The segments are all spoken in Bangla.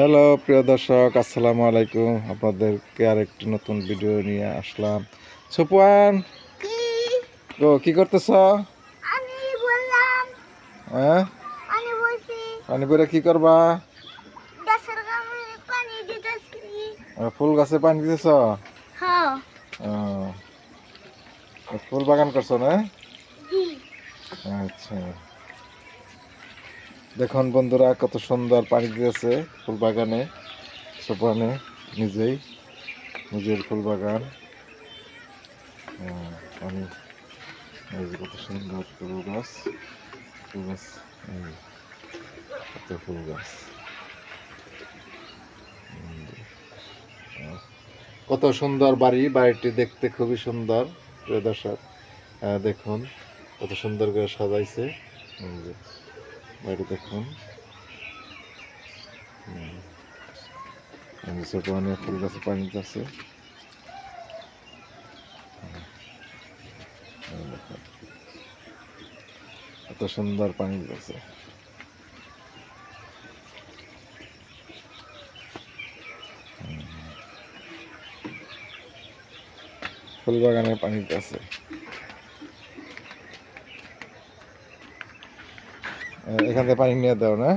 হ্যালো প্রিয় দর্শক, আসসালামু আলাইকুম। আপনাদেরকে আরেকটি নতুন ভিডিও নিয়ে আসলাম। সুপান, কি করতেছ? হ্যাঁ, পানি পরে কি করবা? ফুল গাছে পানি দিতেছ? ফুল বাগান করছো না? আচ্ছা, দেখুন বন্ধুরা কত সুন্দর পানি দিতেছে ফুল বাগানে। সুপানে নিজের ফুল বাগান। পানি কত সুন্দর ফুল গাছ, কত ফুল গাছ, কত সুন্দর বাড়িটি দেখতে খুবই সুন্দর। প্রিয় দর্শক, দেখুন কত সুন্দর করে সাজাইছে বাড়ি। দেখুন অনেক ফুল গাছে পানি আছে। কত সুন্দর পানি আছে। ফুল বাগানে পানি আছে। এখান থেকে পানি নিয়ে দাও না?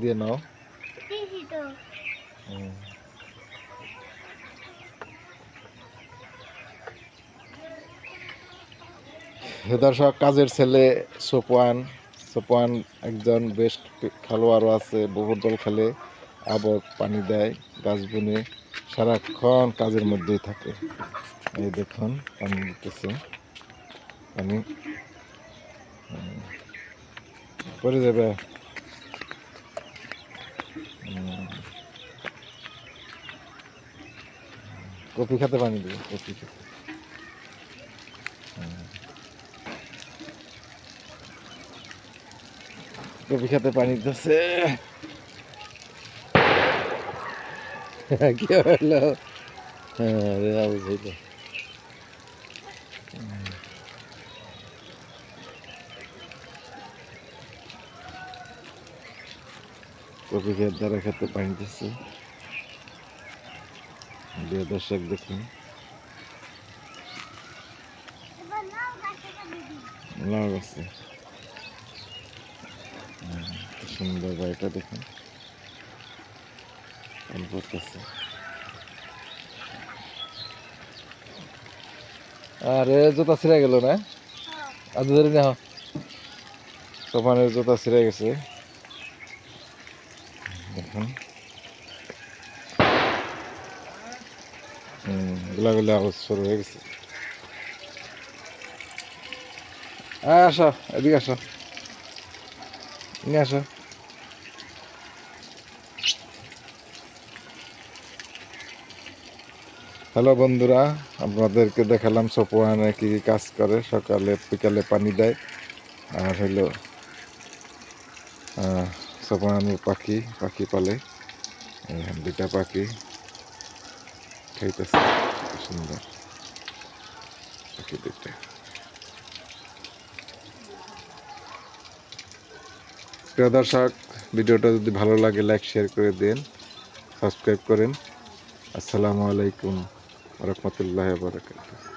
দিয়ে নাও। দর্শক, কাজের ছেলে সোপান একজন বেস্ট খেলোয়াড়ও আছে, ফুটবল খেলে, আবার পানি দেয়, গাছ বুনে, সারাক্ষণ কাজের মধ্যেই থাকে। এই দেখুন পানি দিতেছে, পানি পড়ে যাবে। কপি খেতে পানি দেবে, কপি খেতে। কপি খেতে পানি দিতেছে। কি হলো? হ্যাঁ, বুঝলো। কপি খেতে দ্বারা খেতে পানি দিচ্ছে। প্রিয় দর্শক, দেখুন লাউ গাছে সুন্দর বাড়িটা দেখুন করতেছে। আরে জুতা ছিঁড়ে গেল না? আজ ধরে না, সোপানের জুতা ছিঁড়ে গেছে। দেখুন গোলাগুলি আওয়াজ শুরু হয়ে গেছে। আসো, এদিকে আসো, নিয়ে আসো। হ্যালো বন্ধুরা, আপনাদেরকে দেখালাম সোপানে কি কি কাজ করে। সকালে বিকালে পানি দেয়। আর হলো সোপানের পাখি পালে। দুটা পাখি খাইতেছে, সুন্দর পাখি দুটা। প্রিয় দর্শক, ভিডিওটা যদি ভালো লাগে লাইক শেয়ার করে দিন, সাবস্ক্রাইব করেন। আসসালামু আলাইকুম ওয়া রাহমাতুল্লাহি ওয়া বারাকাতুহু।